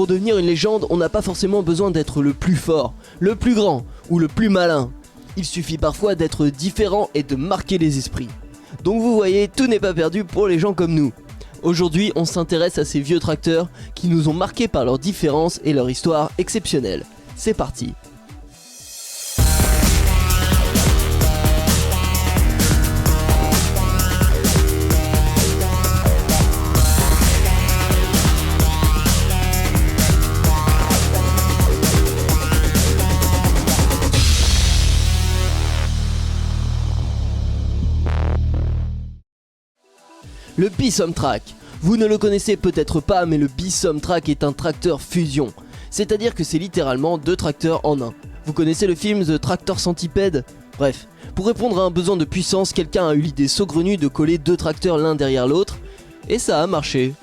Pour devenir une légende, on n'a pas forcément besoin d'être le plus fort, le plus grand ou le plus malin. Il suffit parfois d'être différent et de marquer les esprits. Donc vous voyez, tout n'est pas perdu pour les gens comme nous. Aujourd'hui, on s'intéresse à ces vieux tracteurs qui nous ont marqués par leur différence et leur histoire exceptionnelle. C'est parti. Le Bisomtrac. Vous ne le connaissez peut-être pas, mais le Bisomtrac est un tracteur fusion. C'est-à-dire que c'est littéralement deux tracteurs en un. Vous connaissez le film The Tractor Centipede ? Bref, pour répondre à un besoin de puissance, quelqu'un a eu l'idée saugrenue de coller deux tracteurs l'un derrière l'autre, et ça a marché.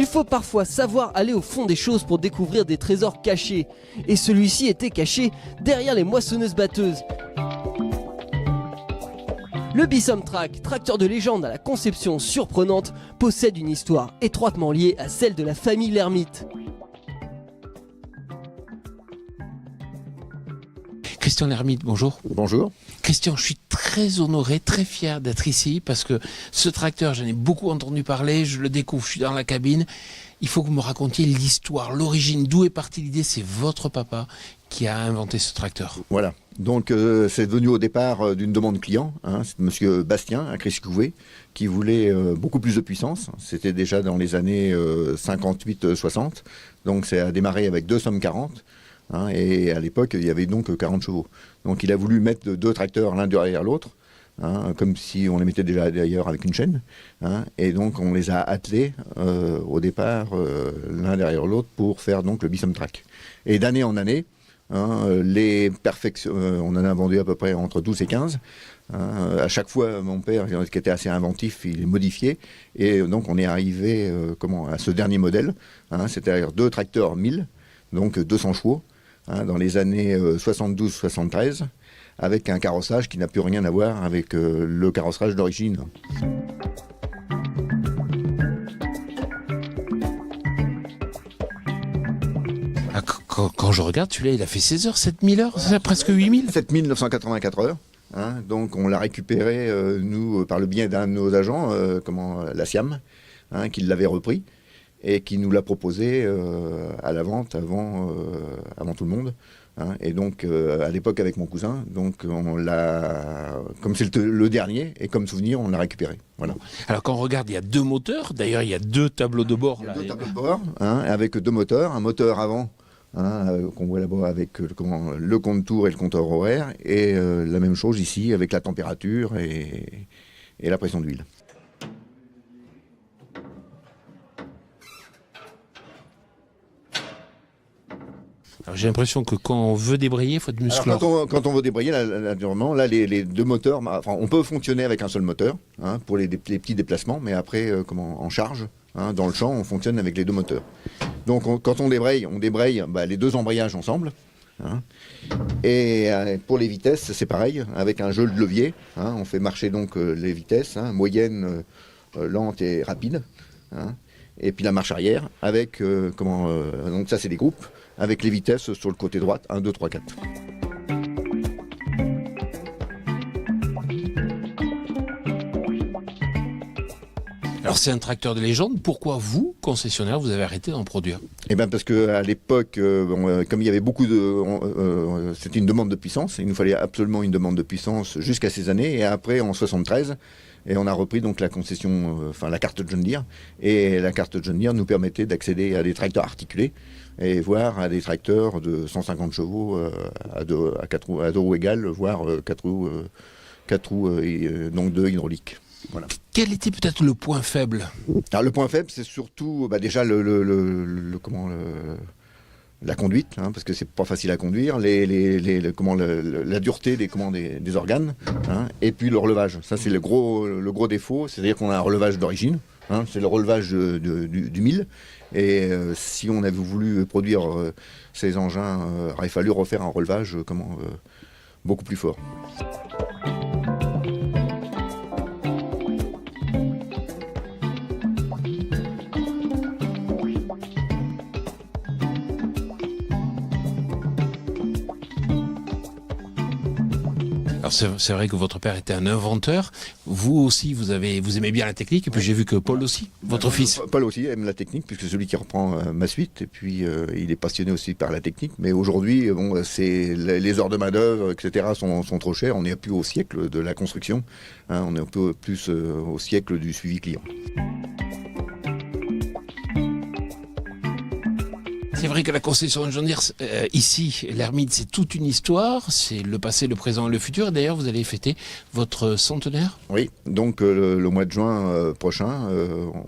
Il faut parfois savoir aller au fond des choses pour découvrir des trésors cachés. Et celui-ci était caché derrière les moissonneuses-batteuses. Le Bisomtrac, tracteur de légende à la conception surprenante, possède une histoire étroitement liée à celle de la famille Lermite. Christian Lermite, bonjour. Bonjour. Christian, je suis très honoré, très fier d'être ici parce que ce tracteur, j'en ai beaucoup entendu parler, je le découvre, je suis dans la cabine. Il faut que vous me racontiez l'histoire, l'origine, d'où est partie l'idée. C'est votre papa qui a inventé ce tracteur. Voilà. Donc c'est venu au départ d'une demande client. C'est monsieur Bastien, à Criscouvet, qui voulait beaucoup plus de puissance. C'était déjà dans les années 58-60. Donc ça a démarré avec 2 Somme 40. Et à l'époque, il y avait donc 40 chevaux. Donc il a voulu mettre deux tracteurs l'un derrière l'autre, comme si on les mettait déjà d'ailleurs avec une chaîne. Et donc on les a attelés au départ l'un derrière l'autre pour faire donc le Bisomtrac. Et d'année en année, les perfections, on en a vendu à peu près entre 12 et 15. À chaque fois, mon père, qui était assez inventif, il les modifiait. Et donc on est arrivé à ce dernier modèle, c'est-à-dire deux tracteurs 1000, donc 200 chevaux. Dans les années 72-73, avec un carrossage qui n'a plus rien à voir avec le carrossage d'origine. Quand je regarde, celui-là, il a fait 16 heures, 7000 heures, c'est presque 8000 7984 heures. Donc on l'a récupéré, nous, par le biais d'un de nos agents, la SIAM, qui l'avait repris. Et qui nous l'a proposé à la vente avant tout le monde. Et donc, à l'époque, avec mon cousin, donc on l'a, comme c'est le dernier, et comme souvenir, on l'a récupéré. Voilà. Alors, quand on regarde, il y a deux moteurs. D'ailleurs, il y a deux tableaux de bord. Il y a deux tableaux de bord, avec deux moteurs. Un moteur avant, qu'on voit là-bas avec le compte-tour et le compteur horaire. Et la même chose ici, avec la température et la pression d'huile. J'ai l'impression que quand on veut débrayer, il faut être musclore. Quand on veut débrayer, naturellement, là, les deux moteurs, on peut fonctionner avec un seul moteur pour les petits déplacements, mais après, en charge, dans le champ, on fonctionne avec les deux moteurs. Donc, quand on débraye les deux embrayages ensemble. Et pour les vitesses, c'est pareil, avec un jeu de levier. On fait marcher donc les vitesses, moyenne, lente et rapide. Et puis la marche arrière, avec, donc ça c'est des groupes, avec les vitesses sur le côté droite, 1, 2, 3, 4. Alors c'est un tracteur de légende, pourquoi vous, concessionnaire, vous avez arrêté d'en produire ? Eh bien parce qu'à l'époque, comme il y avait beaucoup de... c'était une demande de puissance, il nous fallait absolument une demande de puissance jusqu'à ces années, et après en 73, et on a repris donc la concession, la carte John Deere, et la carte John Deere nous permettait d'accéder à des tracteurs articulés, et voire à des tracteurs de 150 chevaux à deux roues égales, voire 4 roues, donc 2 hydrauliques. Voilà. Quel était peut-être le point faible ? Alors le point faible, c'est surtout déjà la conduite, parce que c'est pas facile à conduire, la dureté des organes, et puis le relevage. Ça c'est le gros défaut, c'est-à-dire qu'on a un relevage d'origine, c'est le relevage du 1000, et si on avait voulu produire ces engins, il aurait fallu refaire un relevage beaucoup plus fort. Alors c'est vrai que votre père était un inventeur. Vous aussi, vous aimez bien la technique. Et puis j'ai vu que Paul aussi, votre fils. Paul aussi aime la technique, puisque c'est celui qui reprend ma suite. Et puis il est passionné aussi par la technique. Mais aujourd'hui, bon, les heures de main-d'œuvre, etc., sont trop chères. On n'est plus au siècle de la construction. Hein, on est un peu plus au siècle du suivi client. C'est vrai que la concession de John Deere, ici, l'Hermite, c'est toute une histoire. C'est le passé, le présent et le futur. Et d'ailleurs, vous allez fêter votre centenaire. Oui, donc le mois de juin prochain,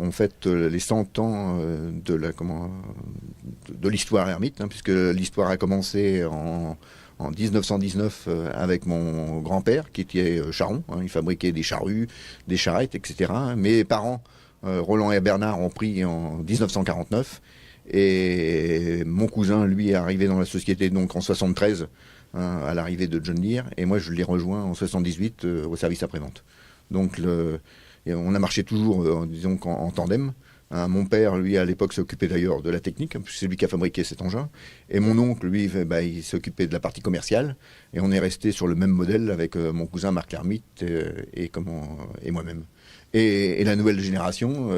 on fête les 100 ans de l'histoire Hermite, hein, puisque l'histoire a commencé en 1919 avec mon grand-père qui était charron. Hein, il fabriquait des charrues, des charrettes, etc. Mes parents, Roland et Bernard, ont pris en 1949. Et mon cousin, lui, est arrivé dans la société donc en 73, hein, à l'arrivée de John Deere. Et moi, je l'ai rejoint en 78 au service après-vente. Donc, on a marché toujours, disons, en tandem. Hein, mon père, lui, à l'époque, s'occupait d'ailleurs de la technique, hein, c'est lui qui a fabriqué cet engin. Et mon oncle, lui, il s'occupait de la partie commerciale. Et on est resté sur le même modèle avec mon cousin Marc Hermite et moi-même. Et la nouvelle génération,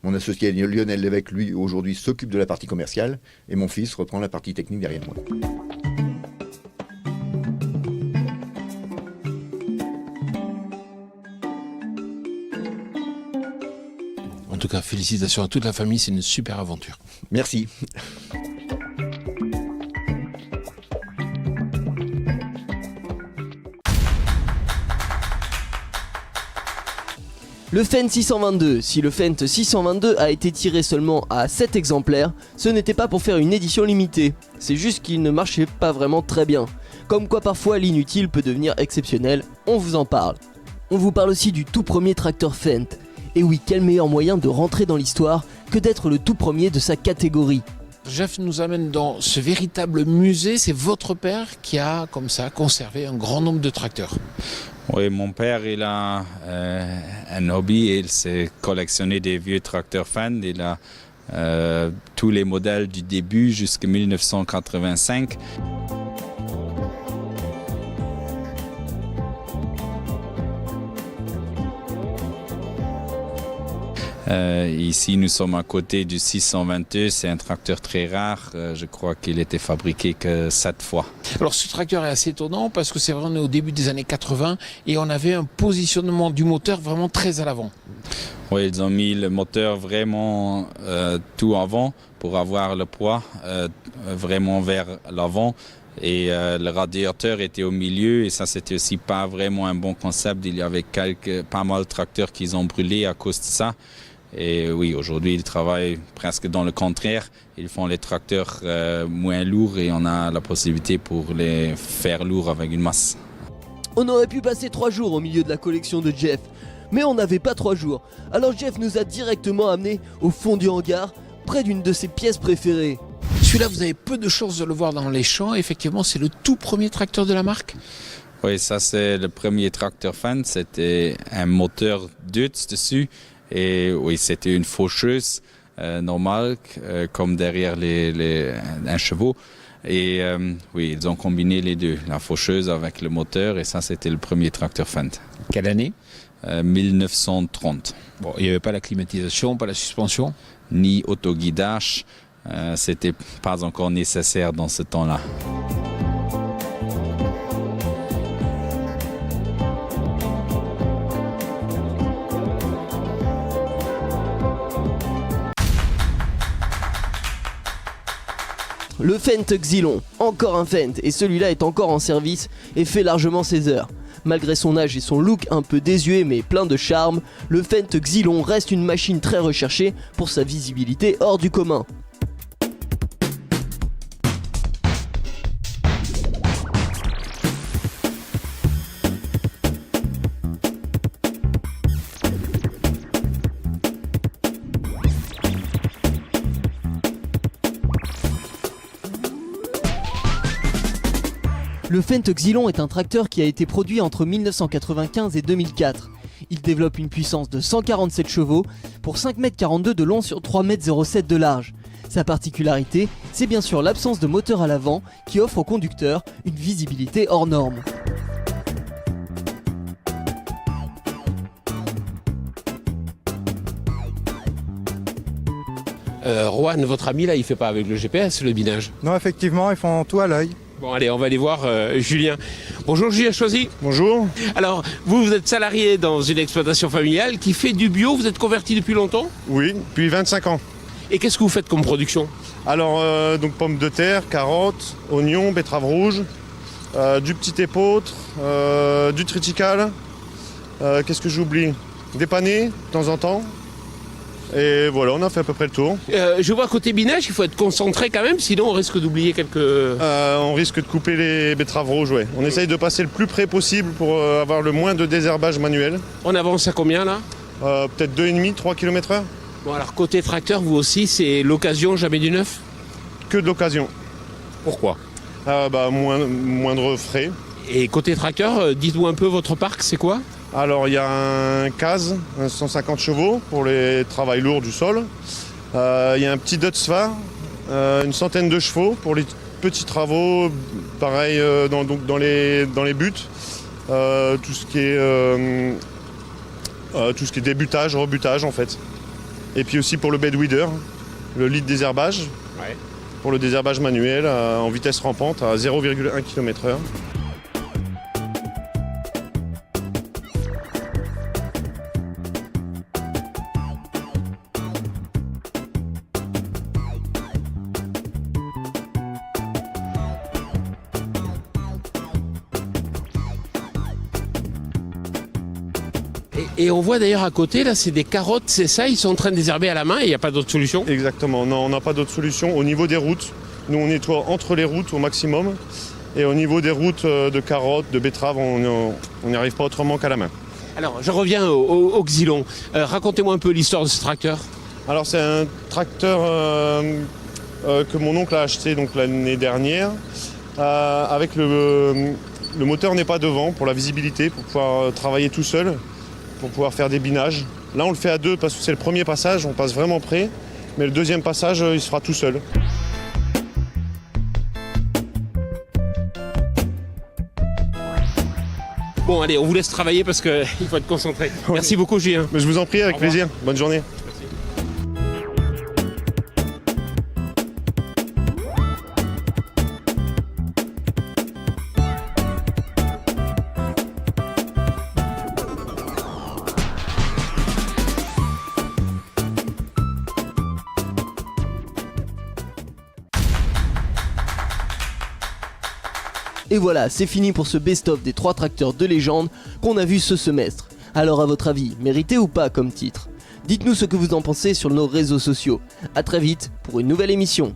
mon associé Lionel Lévesque, lui, aujourd'hui, s'occupe de la partie commerciale. Et mon fils reprend la partie technique derrière moi. En tout cas, félicitations à toute la famille, c'est une super aventure. Merci. Le Fendt 622. Si le Fendt 622 a été tiré seulement à 7 exemplaires, ce n'était pas pour faire une édition limitée. C'est juste qu'il ne marchait pas vraiment très bien. Comme quoi parfois l'inutile peut devenir exceptionnel, on vous en parle. On vous parle aussi du tout premier tracteur Fendt. Et oui, quel meilleur moyen de rentrer dans l'histoire que d'être le tout premier de sa catégorie. Jeff nous amène dans ce véritable musée. C'est votre père qui a, comme ça, conservé un grand nombre de tracteurs. Oui, mon père, il a un hobby, il s'est collectionné des vieux tracteurs Fendt. Il a tous les modèles du début jusqu'à 1985. Ici, nous sommes à côté du 622. C'est un tracteur très rare. Je crois qu'il était fabriqué que 7 fois. Alors, ce tracteur est assez étonnant parce que c'est vrai, on est au début des années 80 et on avait un positionnement du moteur vraiment très à l'avant. Oui, ils ont mis le moteur vraiment tout avant pour avoir le poids vraiment vers l'avant. Et le radiateur était au milieu et ça c'était aussi pas vraiment un bon concept. Il y avait pas mal de tracteurs qui ont brûlé à cause de ça. Et oui, aujourd'hui ils travaillent presque dans le contraire. Ils font les tracteurs moins lourds et on a la possibilité pour les faire lourds avec une masse. On aurait pu passer 3 jours au milieu de la collection de Jeff, mais on n'avait pas 3 jours. Alors Jeff nous a directement amenés au fond du hangar, près d'une de ses pièces préférées. Celui-là, vous avez peu de chances de le voir dans les champs. Effectivement, c'est le tout premier tracteur de la marque. Oui, ça c'est le premier tracteur Fendt. C'était un moteur Deutz dessus. Et oui, c'était une faucheuse normale, comme derrière un chevaux. Et oui, ils ont combiné les deux, la faucheuse avec le moteur. Et ça, c'était le premier tracteur Fendt. Quelle année 1930. Bon, il n'y avait pas la climatisation, pas la suspension? Ni autoguidage. C'était pas encore nécessaire dans ce temps-là. Le Fendt Xylon, encore un Fendt, et celui-là est encore en service et fait largement ses heures. Malgré son âge et son look un peu désuet mais plein de charme, le Fendt Xylon reste une machine très recherchée pour sa visibilité hors du commun. Le Fendt Xylon est un tracteur qui a été produit entre 1995 et 2004. Il développe une puissance de 147 chevaux pour 5,42 m de long sur 3,07 m de large. Sa particularité, c'est bien sûr l'absence de moteur à l'avant qui offre au conducteur une visibilité hors norme. Rohan, votre ami, là, il fait pas avec le GPS, le binage? Non, effectivement, ils font tout à l'œil. Bon, allez, on va aller voir Julien. Bonjour Julien Choisy. Bonjour. Alors, vous êtes salarié dans une exploitation familiale qui fait du bio. Vous êtes converti depuis longtemps? Oui, depuis 25 ans. Et qu'est-ce que vous faites comme production? Alors, donc pommes de terre, carottes, oignons, betteraves rouges, du petit épeautre, du triticale. Qu'est-ce que j'oublie? Des panais, de temps en temps. Et voilà, on a fait à peu près le tour. Je vois côté binage, il faut être concentré quand même, sinon on risque d'oublier quelques... On risque de couper les betteraves rouges, ouais. On essaye de passer le plus près possible pour avoir le moins de désherbage manuel. On avance à combien là? Peut-être 2,5-3 km/h. Bon alors côté tracteur, vous aussi, c'est l'occasion, jamais du neuf? Que de l'occasion. Pourquoi? Moindre frais. Et côté tracteur, dites-nous un peu votre parc, c'est quoi? Alors il y a un CAZ, un 150 chevaux pour les travaux lourds du sol. Il y a un petit Dutzfa, une centaine de chevaux pour les petits travaux, pareil dans les buts. Tout ce qui est débutage, rebutage en fait. Et puis aussi pour le bedweeder, le lit de désherbage. Ouais. Pour le désherbage manuel en vitesse rampante à 0,1 km/h. Et on voit d'ailleurs à côté, là, c'est des carottes, c'est ça, ils sont en train de désherber à la main et il n'y a pas d'autre solution? Exactement, non, on n'a pas d'autre solution. Au niveau des routes, nous on nettoie entre les routes au maximum. Et au niveau des routes de carottes, de betteraves, on n'y arrive pas autrement qu'à la main. Alors, je reviens au Xylon. Racontez-moi un peu l'histoire de ce tracteur. Alors c'est un tracteur que mon oncle a acheté donc, l'année dernière. Avec le moteur n'est pas devant pour la visibilité, pour pouvoir travailler tout seul, pour pouvoir faire des binages. Là on le fait à deux parce que c'est le premier passage, on passe vraiment près. Mais le deuxième passage, il se fera tout seul. Bon, allez, on vous laisse travailler parce qu'il faut être concentré. Merci beaucoup, Julien. Mais je vous en prie, avec plaisir. Bonne journée. Et voilà, c'est fini pour ce best-of des 3 tracteurs de légende qu'on a vu ce semestre. Alors à votre avis, mérité ou pas comme titre? Dites-nous ce que vous en pensez sur nos réseaux sociaux. A très vite pour une nouvelle émission.